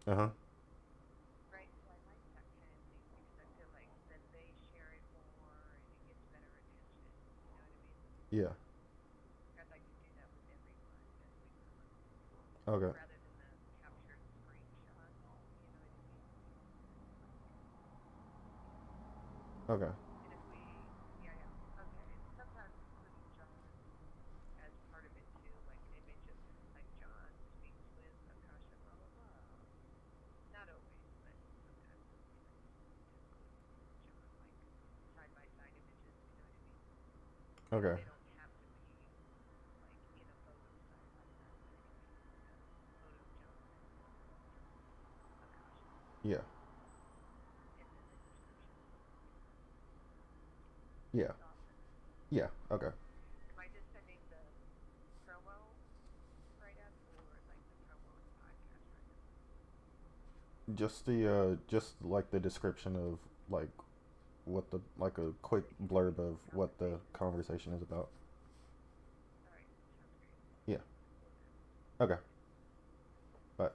uh huh. Yeah. Okay. Okay. Okay. Yeah. Yeah. Yeah. Okay. Just like the description of like what the like a quick blurb of what the conversation is about. Yeah. Okay. Bye.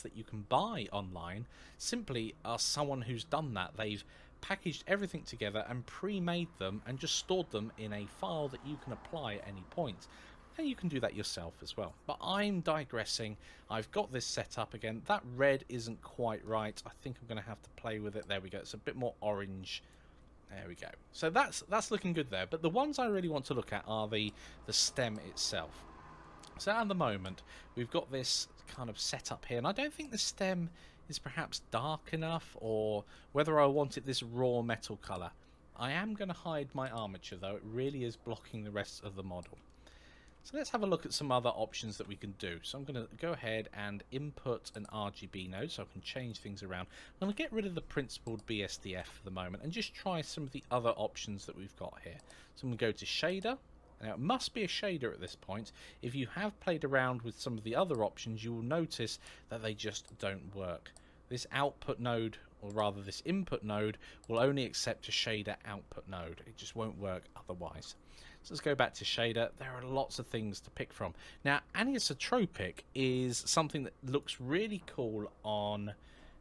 That you can buy online simply are someone who's done that. They've packaged everything together and pre-made them and just stored them in a file that you can apply at any point. And you can do that yourself as well. But I'm digressing. I've got this set up again. That red isn't quite right. I think I'm going to have to play with it. There we go. It's a bit more orange. There we go. So that's looking good there. But the ones I really want to look at are the stem itself. So at the moment, we've got this kind of set up here, and I don't think the stem is perhaps dark enough, or whether I wanted this raw metal colour. I am going to hide my armature, though. It really is blocking the rest of the model. So let's have a look at some other options that we can do. So I'm going to go ahead and input an RGB node so I can change things around. I'm going to get rid of the principled BSDF for the moment and just try some of the other options that we've got here. So I'm going to go to shader. Now it must be a shader at this point. If you have played around with some of the other options, you will notice that they just don't work. This output node, or rather this input node, will only accept a shader output node. It just won't work otherwise. So let's go back to shader. There are lots of things to pick from. Now anisotropic is something that looks really cool on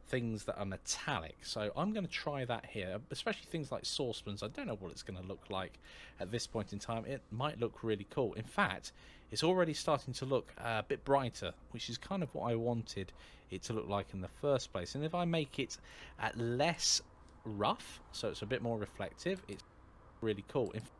things that are metallic, so I'm going to try that here, especially things like saucepans. I don't know what it's going to look like at this point in time. It might look really cool. In fact, it's already starting to look a bit brighter, which is kind of what I wanted it to look like in the first place. And if I make it less rough, so it's a bit more reflective, it's really cool. In fact,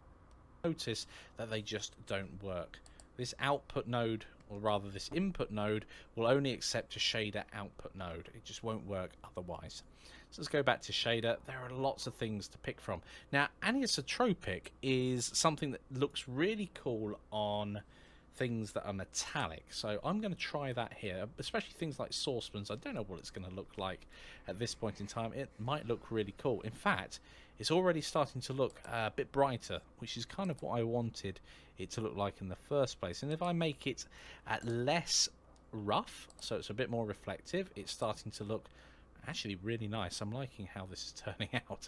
notice that they just don't work. This output node, or rather this input node, will only accept a shader output node. It just won't work otherwise. So let's go back to shader. There are lots of things to pick from. Now anisotropic is something that looks really cool on things that are metallic, so I'm going to try that here, especially things like saucepans. I don't know what it's going to look like at this point in time. It might look really cool. In fact, it's already starting to look a bit brighter, which is kind of what I wanted it to look like in the first place. And if I make it less rough, so it's a bit more reflective, it's starting to look actually really nice. I'm liking how this is turning out.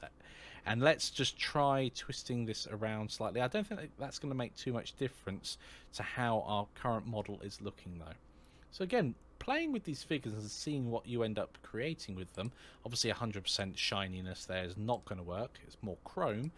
And let's just try twisting this around slightly. I don't think that's going to make too much difference to how our current model is looking though. So again, playing with these figures and seeing what you end up creating with them. Obviously 100% shininess there is not going to work, it's more chrome.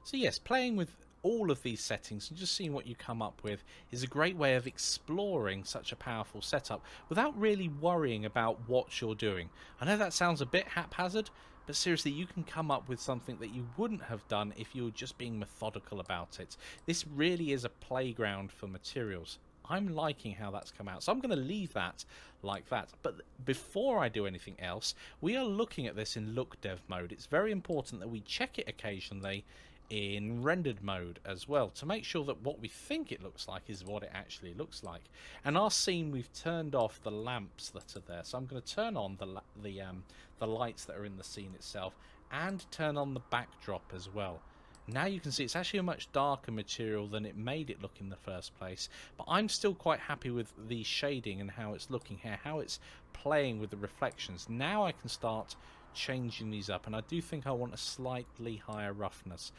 So yes, playing with all of these settings and just seeing what you come up with is a great way of exploring such a powerful setup without really worrying about what you're doing. I know that sounds a bit haphazard, but seriously, you can come up with something that you wouldn't have done if you were just being methodical about it. This really is a playground for materials. I'm liking how that's come out, so I'm going to leave that like that. But before I do anything else, we are looking at this in look dev mode. It's very important that we check it occasionally in rendered mode as well to make sure that what we think it looks like is what it actually looks like. And our scene, we've turned off the lamps that are there, so I'm going to turn on the lights that are in the scene itself and turn on the backdrop as well. Now you can see it's actually a much darker material than it made it look in the first place, but I'm still quite happy with the shading and how it's looking here, how it's playing with the reflections. Now I can start changing these up, and I do think I want a slightly higher roughness.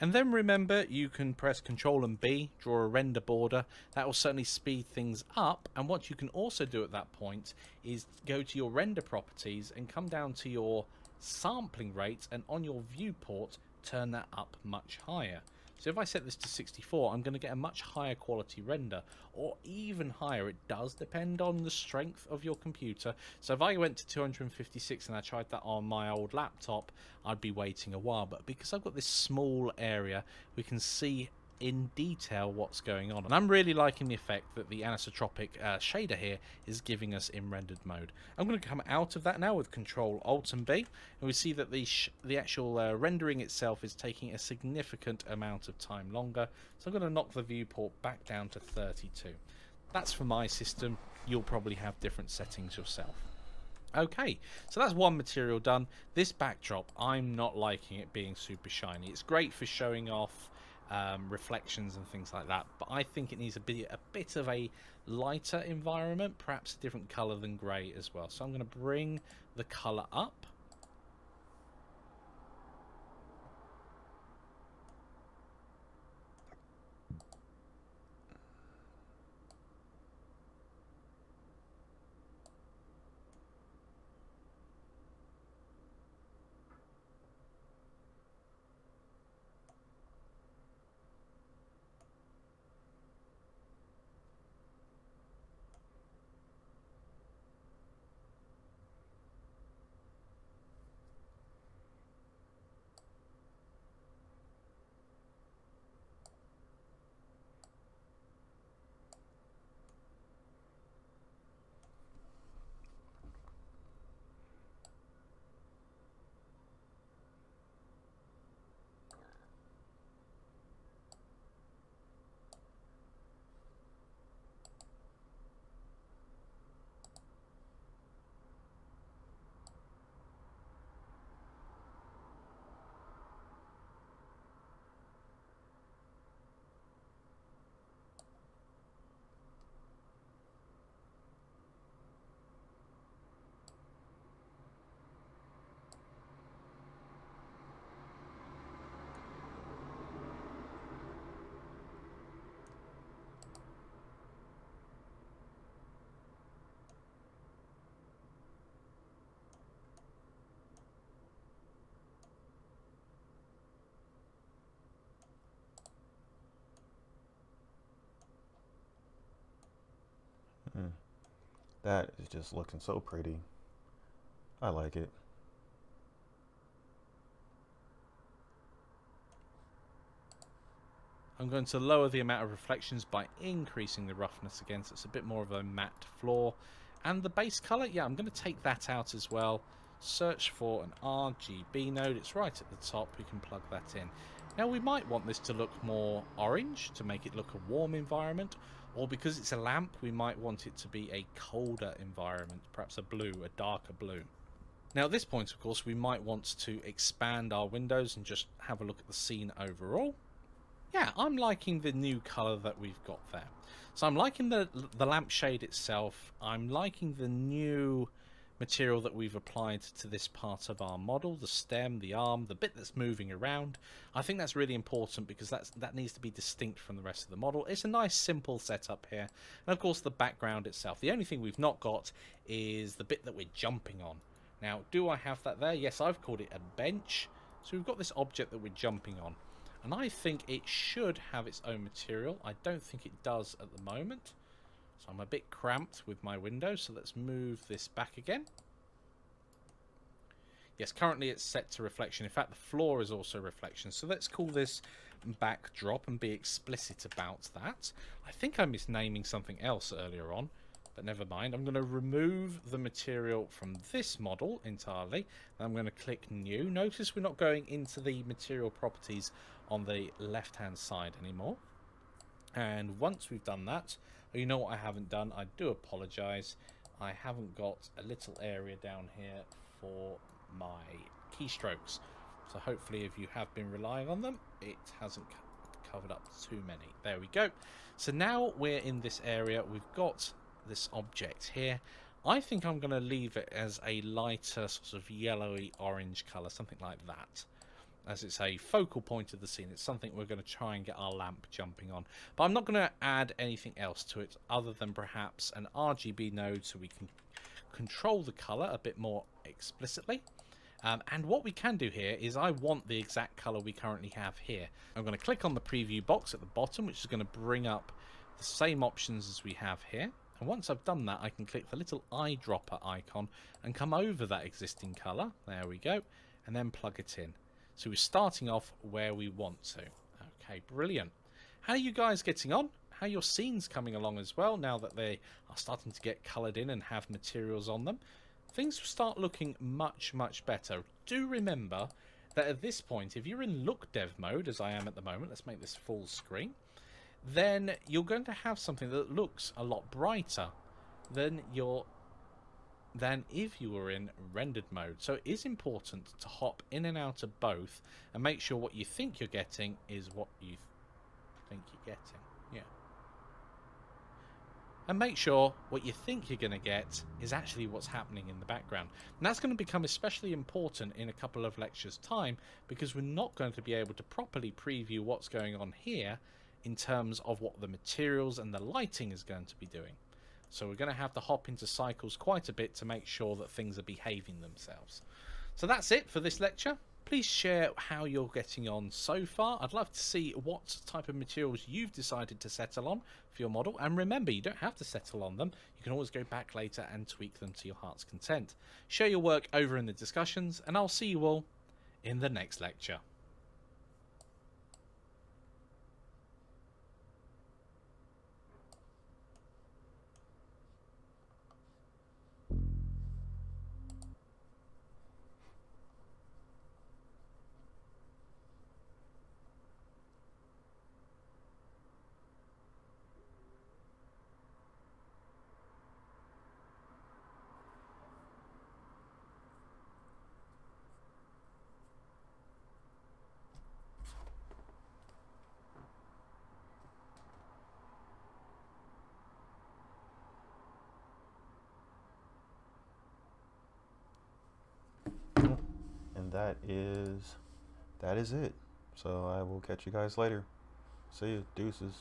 And then remember, you can press Ctrl and B, draw a render border. That will certainly speed things up. And what you can also do at that point is go to your render properties and come down to your sampling rate, and on your viewport turn that up much higher. So if I set this to 64, I'm going to get a much higher quality render, or even higher. It does depend on the strength of your computer. So if I went to 256 and I tried that on my old laptop, I'd be waiting a while. But because I've got this small area, we can see in detail what's going on. And I'm really liking the effect that the anisotropic shader here is giving us in rendered mode. I'm going to come out of that now with Control Alt and B, and we see that the actual rendering itself is taking a significant amount of time longer. So I'm going to knock the viewport back down to 32. That's for my system. You'll probably have different settings yourself. Okay, so that's one material done. This backdrop, I'm not liking it being super shiny. It's great for showing off reflections and things like that, but I think it needs a bit of a lighter environment, perhaps a different color than grey as well. So I'm going to bring the color up. That is just looking so pretty. I like it. I'm going to lower the amount of reflections by increasing the roughness again, so it's a bit more of a matte floor. And the base color, yeah, I'm going to take that out as well. Search for an RGB node. It's right at the top. We can plug that in. Now we might want this to look more orange to make it look a warm environment, or because it's a lamp, we might want it to be a colder environment, perhaps a blue, a darker blue. Now at this point, of course, we might want to expand our windows and just have a look at the scene overall. Yeah, I'm liking the new colour that we've got there. So I'm liking the lampshade itself. I'm liking the new material that we've applied to this part of our model, the stem, the arm, the bit that's moving around. I think that's really important because that needs to be distinct from the rest of the model. It's a nice simple setup here. And of course the background itself. The only thing we've not got is the bit that we're jumping on. Now, do I have that there? Yes, I've called it a bench. So we've got this object that we're jumping on. And I think it should have its own material. I don't think it does at the moment. So I'm a bit cramped with my window, so let's move this back again. Yes, currently it's set to reflection. In fact, the floor is also reflection. So let's call this backdrop and be explicit about that. I think I'm misnaming something else earlier on, but never mind. I'm going to remove the material from this model entirely. I'm going to click new. Notice we're not going into the material properties on the left-hand side anymore. And once we've done that, you know what I haven't done? I do apologise. I haven't got a little area down here for my keystrokes. So hopefully if you have been relying on them, it hasn't covered up too many. There we go. So now we're in this area. We've got this object here. I think I'm going to leave it as a lighter sort of yellowy orange colour, something like that, as it's a focal point of the scene. It's something we're going to try and get our lamp jumping on. But I'm not going to add anything else to it other than perhaps an RGB node so we can control the colour a bit more explicitly. And what we can do here is I want the exact colour we currently have here. I'm going to click on the preview box at the bottom, which is going to bring up the same options as we have here. And once I've done that, I can click the little eyedropper icon and come over that existing colour. There we go. And then plug it in. So we're starting off where we want to. Okay, brilliant. How are you guys getting on? How are your scenes coming along as well, now that they are starting to get coloured in and have materials on them? Things will start looking much, much better. Do remember that at this point, if you're in look dev mode, as I am at the moment, let's make this full screen, then you're going to have something that looks a lot brighter than if you were in rendered mode. So it is important to hop in and out of both and make sure what you think you're getting is what you think you're getting. Yeah. And make sure what you think you're going to get is actually what's happening in the background. And that's going to become especially important in a couple of lectures' time, because we're not going to be able to properly preview what's going on here in terms of what the materials and the lighting is going to be doing. So we're going to have to hop into cycles quite a bit to make sure that things are behaving themselves. So that's it for this lecture. Please share how you're getting on so far. I'd love to see what type of materials you've decided to settle on for your model. And remember, you don't have to settle on them. You can always go back later and tweak them to your heart's content. Share your work over in the discussions, and I'll see you all in the next lecture. And that is it. So I will catch you guys later. See you. Deuces.